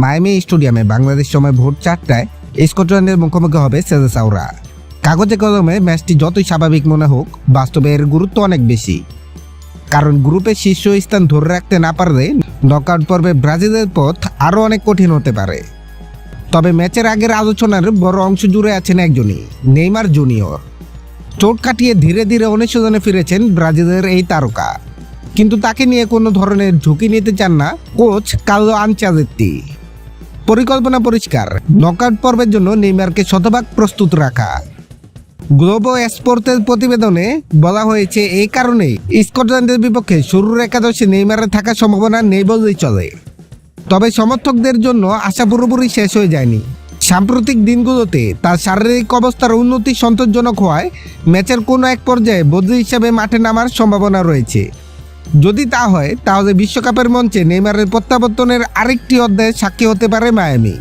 Miami স্টেডিয়ামে বাংলাদেশ সময় ভোর 4টায় স্কটল্যান্ডের মুখোমুখি হবে সেজেসাওরা। কাগজে কলমে ম্যাচটি যতই স্বাভাবিক মনে হোক, বাস্তবে এর গুরুত্ব অনেক বেশি। কারণ গ্রুপে শীর্ষ স্থান ধরে রাখতে না পারলে নকআউট পর্বে ব্রাজিলের পথ আরও অনেক কঠিন হতে পারে। তবে ম্যাচের আগের আলোচনার বড় অংশ জুড়ে আছেন একজনই, নেইমার জুনিয়র। চোট কাটিয়ে ধীরে ধীরে অনুশীলনে ফিরেছেন ব্রাজিলের এই তারকা, কিন্তু তাকে নিয়ে কোনো ধরনের ঝুঁকি নিতে চান না কোচ কার্লো আনচেলত্তি। পরিকল্পনা পরিষ্কার, নকআউট পর্বের জন্য নেইমারকে শতভাগ প্রস্তুত রাখা। গ্লোবো স্পোর্টের প্রতিবেদনে বলা হয়েছে, এই কারণেই স্কটল্যান্ডের বিপক্ষে শুরুর একাদশে নেইমারের থাকার সম্ভাবনা নেই বললেই চলে। তবে সমর্থকদের জন্য আশা পুরোপুরি শেষ হয়ে যায়নি। সাম্প্রতিক দিনগুলোতে তার শারীরিক অবস্থার উন্নতি সন্তোষজনক হওয়ায় ম্যাচের কোনো এক পর্যায়ে বদলি হিসেবে মাঠে নামার সম্ভাবনা রয়েছে। যদি তা হয়, তাহলে বিশ্বকাপের মঞ্চে নেইমারের প্রত্যাবর্তনের আরেকটি অধ্যায়ের সাক্ষী হতে পারে মায়ামি।